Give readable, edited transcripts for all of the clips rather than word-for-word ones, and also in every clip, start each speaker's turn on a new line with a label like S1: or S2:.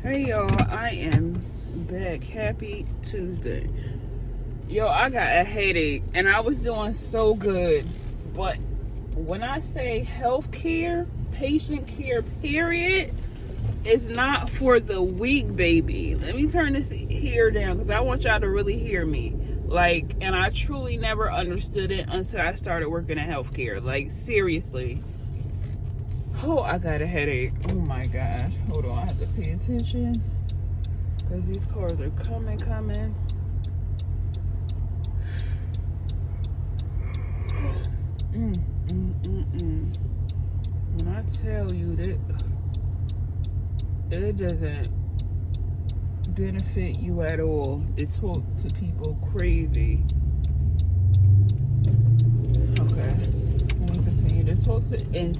S1: Hey y'all, I am back. Happy Tuesday. Yo, I got a headache and I was doing so good. But when I say healthcare, patient care, period, it's not for the weak, baby. Let me turn this here down because I want y'all to really hear me. And I truly never understood it until I started working in healthcare. Seriously. Oh, I got a headache. Oh my gosh. Hold on, I have to pay attention. Because these cars are coming. When I tell you that it doesn't benefit you at all to talk to people crazy. Okay. Let me continue to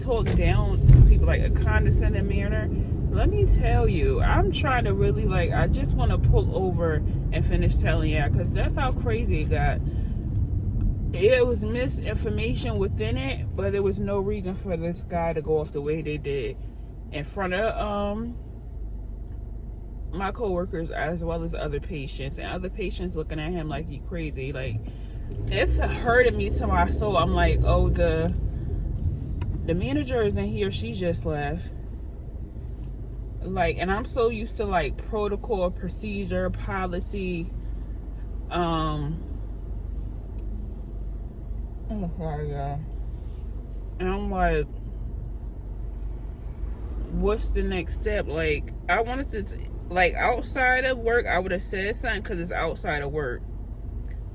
S1: talk down to people like a condescending manner. Let me tell you, I'm trying to really I just want to pull over and finish telling you because that's how crazy it got. It was misinformation within it, but there was no reason for this guy to go off the way they did in front of my coworkers as well as other patients, and other patients looking at him like he crazy. It hurted me to my soul. I'm like, oh, the manager isn't here, she just left. And I'm so used to protocol, procedure, policy. Oh, sorry, y'all. And I'm like, what's the next step? I wanted to, outside of work, I would have said something because it's outside of work.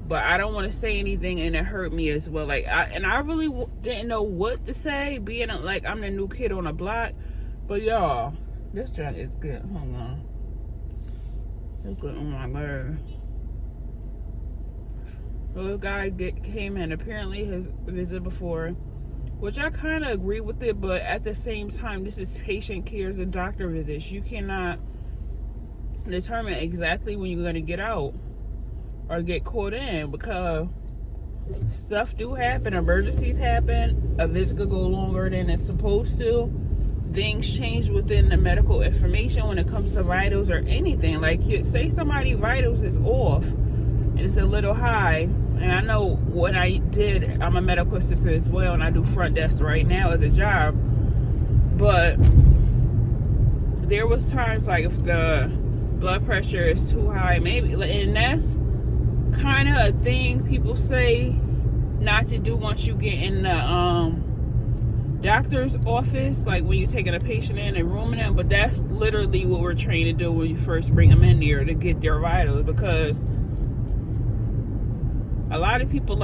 S1: But I don't want to say anything, and it hurt me as well. I really didn't know what to say, being I'm the new kid on the block. But y'all, this joint is good. Hold on. It's good on my nerve. So this guy came in. Apparently his visit before, which I kind of agree with it, but at the same time, this is patient care and doctor visits. You cannot determine exactly when you're going to get out or get caught in, because stuff do happen, emergencies happen, a visit could go longer than it's supposed to, things change within the medical information when it comes to vitals or anything. You say somebody vitals is off and it's a little high, and I know what I did, I'm a medical assistant as well, and I do front desk right now as a job, but there was times if the blood pressure is too high, maybe, and that's kind of a thing people say not to do once you get in the doctor's office, when you're taking a patient in and rooming them. But that's literally what we're trained to do when you first bring them in there, to get their vitals, because a lot of people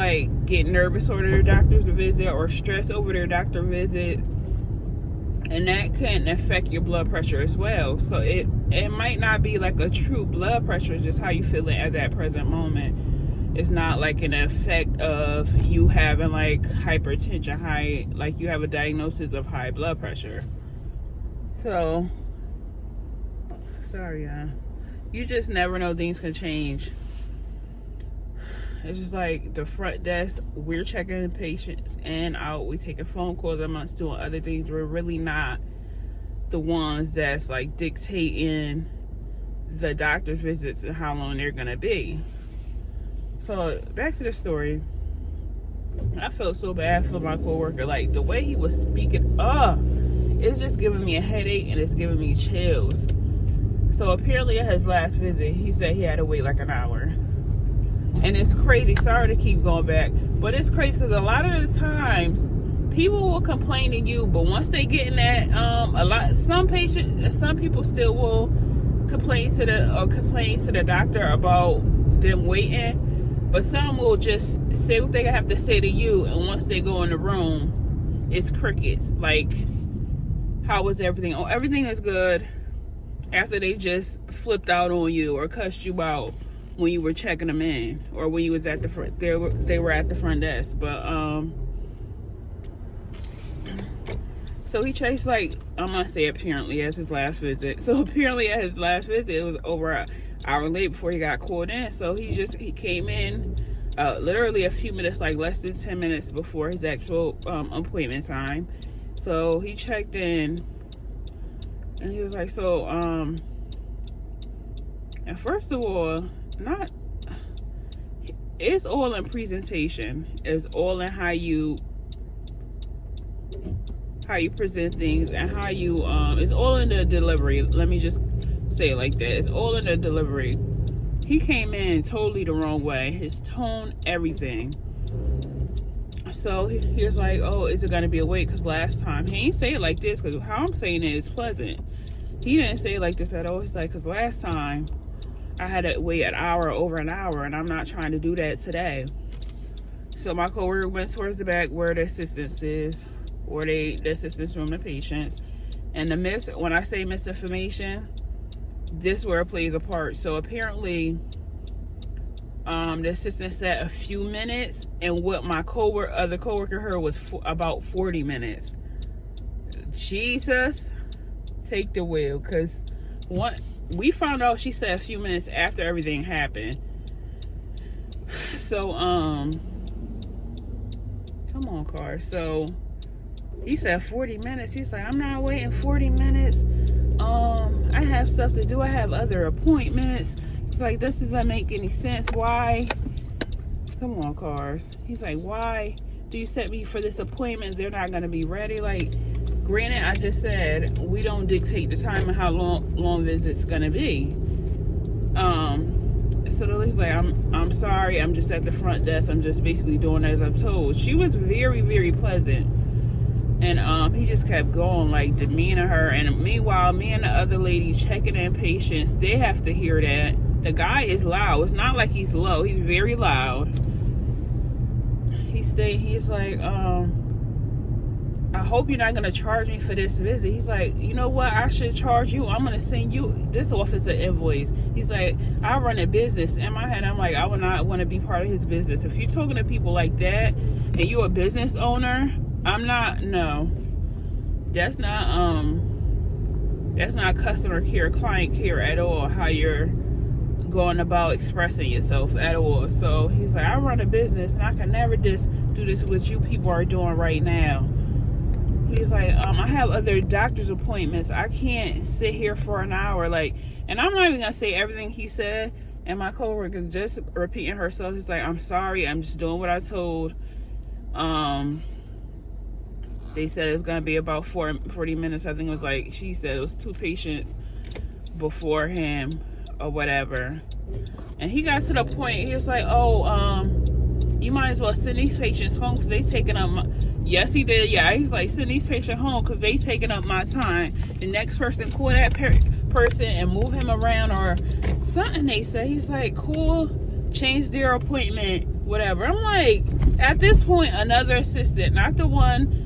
S1: get nervous over their doctor's visit or stress over their doctor visit, and that can affect your blood pressure as well. So it might not be a true blood pressure, it's just how you feeling at that present moment. It's not an effect of you having hypertension, high, you have a diagnosis of high blood pressure. So, sorry, y'all. You just never know, things can change. It's just the front desk, we're checking patients in and out, we taking phone calls amongst doing other things. We're really not the ones that's dictating the doctor's visits and how long they're gonna be. So back to the story. I felt so bad for my coworker. The way he was speaking, it's just giving me a headache and it's giving me chills. So apparently at his last visit, he said he had to wait an hour. And it's crazy. Sorry to keep going back, but it's crazy because a lot of the times people will complain to you, but once they get in that, some people still will complain to the doctor about them waiting, but some will just say what they have to say to you, and once they go in the room, it's crickets. How was everything? Oh, everything is good, after they just flipped out on you or cussed you out when you were checking them in, or when you was at the front, they were at the front desk. But so he chased I'm gonna say apparently as his last visit. So apparently at his last visit, it was over an hour late before he got called in. So he came in literally a few minutes, less than 10 minutes before his actual appointment time. So he checked in and he was like, so And first of all, it's all in presentation. It's all in how you present things, and how you it's all in the delivery. Let me just say it like that. It's all in the delivery. He came in totally the wrong way. His tone, everything. So he was like, oh, is it going to be a wait? Because last time, he didn't say it like this, because how I'm saying it is pleasant. He didn't say it like this at all. He's like, because last time I had to wait an hour, over an hour, and I'm not trying to do that today. So my coworker went towards the back where the assistants is, or the assistants room, the patients. And when I say misinformation, this is where it plays a part. So apparently, the assistant said a few minutes, and what my other coworker heard was about 40 minutes. Jesus, take the wheel, because we found out she said a few minutes after everything happened. So come on, car. So he said 40 minutes. He's like, I'm not waiting 40 minutes. I have stuff to do. I have other appointments. It's like, this doesn't make any sense. Why? Come on, cars. He's like, why do you set me for this appointment? They're not going to be ready. Like, granted, I just said we don't dictate the time and how long visit's going to be. So the lady's like, I'm sorry. I'm just at the front desk. I'm just basically doing as I'm told. She was very, very pleasant. And he just kept going, like, demeaning her. And meanwhile, me and the other lady checking in patients, they have to hear that. The guy is loud. It's not like he's low. He's very loud. He's like, I hope you're not going to charge me for this visit. He's like, you know what? I should charge you. I'm going to send you this office an invoice. He's like, I run a business. In my head, I'm like, I would not want to be part of his business. If you're talking to people like that and you're a business owner, no. That's not customer care, client care at all, how you're going about expressing yourself at all. So he's like, I run a business and I can never just do this what you people are doing right now. He's like, I have other doctor's appointments. I can't sit here for an hour. Like, and I'm not even gonna say everything he said. And my coworker just repeating herself. He's like, I'm sorry. I'm just doing what I told. They said it was gonna be about 40 minutes. I think it was like, she said it was 2 patients before him or whatever. And he got to the point, he was like, oh, you might as well send these patients home because they taking up my... Yes, he did. Yeah, he's like, send these patients home because they taking up my time. The next person, call that person and move him around or something. They said, he's like, cool, change their appointment, whatever. I'm like, at this point, another assistant, not the one,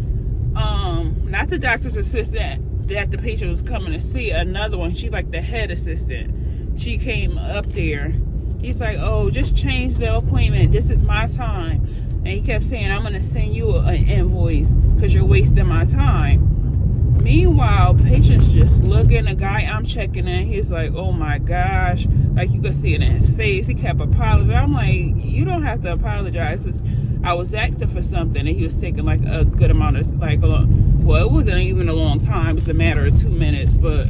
S1: not the doctor's assistant that the patient was coming to see, another one. She's like the head assistant. She came up there. He's like, oh, just change the appointment. This is my time. And he kept saying, I'm going to send you an invoice because you're wasting my time. Meanwhile, patients just looking. The guy I'm checking in, he's like, oh my gosh. Like, you could see it in his face. He kept apologizing. I'm like, you don't have to apologize. I was asking for something, and he was taking like a good amount of, like, well, it wasn't even a long time. It was a matter of 2 minutes. But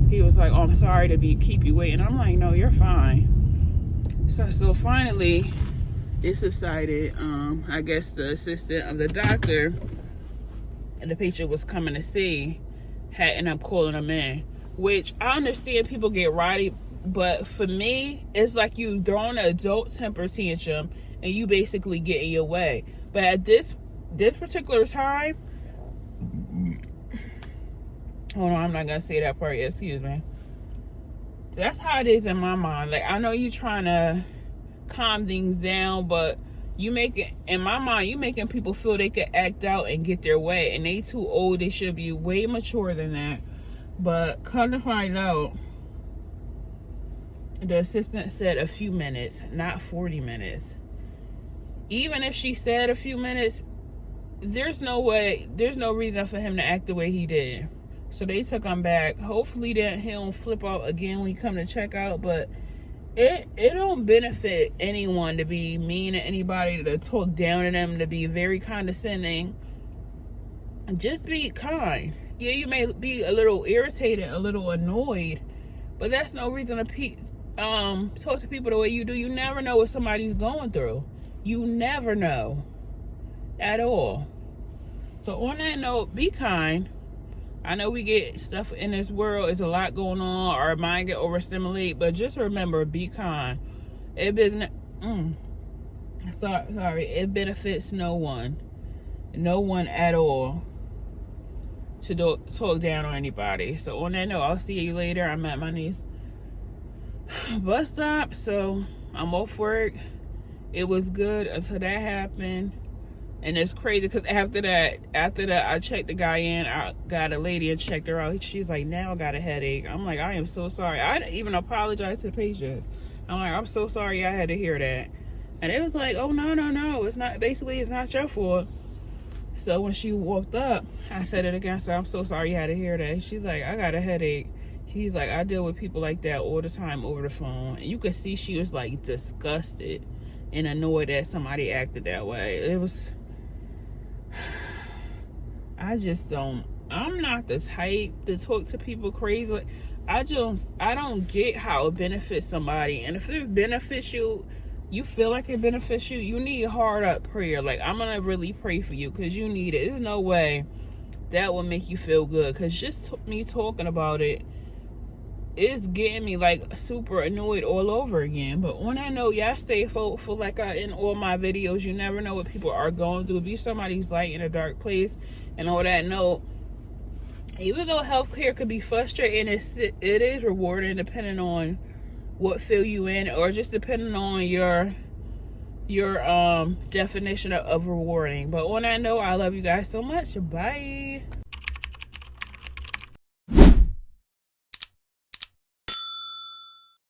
S1: he was like, oh, I'm sorry to keep you waiting. I'm like, no, you're fine. So finally, it subsided. I guess the assistant of the doctor and the patient was coming to see had ended up calling him in. Which, I understand people get rowdy, but for me, it's like you throwing an adult temper tantrum and you basically get in your way. But at this particular time, hold on, I'm not gonna say that part yet, excuse me. That's how it is in my mind. Like, I know you trying to calm things down, but in my mind, you making people feel they could act out and get their way, and they too old. They should be way mature than that. But come to find out, the assistant said a few minutes, not 40 minutes. Even if she said a few minutes, there's no reason for him to act the way he did. So they took him back. Hopefully that he don't flip out again when he come to check out. But it don't benefit anyone to be mean to anybody, to talk down to them, to be very condescending. Just be kind. Yeah, you may be a little irritated, a little annoyed, but that's no reason talk to people the way you do, you never know what somebody's going through. You never know at all. So on that note, be kind. I know we get stuff in this world, it's a lot going on, our mind get overstimulated, but just remember, be kind. It business sorry, it benefits no one at all to talk down on anybody. So on that note, I'll see you later. I'm at my niece's bus stop, so I'm off work. It was good until that happened. And it's crazy because after that, I checked the guy in. I got a lady and checked her out. She's like, now I got a headache. I'm like, I am so sorry. I didn't even apologize to the patient. I'm like, I'm so sorry I had to hear that. And it was like, oh, no. It's not, basically, it's not your fault. So when she walked up, I said it again. So I'm so sorry you had to hear that. She's like, I got a headache. She's like, I deal with people like that all the time over the phone. And you could see she was like disgusted and annoyed that somebody acted that way. It was... I'm not the type to talk to people crazy. I don't get how it benefits somebody. And if it benefits you, you feel like it benefits you, you need hard up prayer. Like, I'm gonna really pray for you because you need it. There's no way that will make you feel good, because just me talking about it is getting me like super annoyed all over again. But on that note, y'all stay hopeful. Like in all my videos, you never know what people are going through. Be somebody's light in a dark place. And on that note, even though healthcare could be frustrating, it is rewarding depending on what field you in, or just depending on your definition of rewarding. But on that note, I love you guys so much. Bye.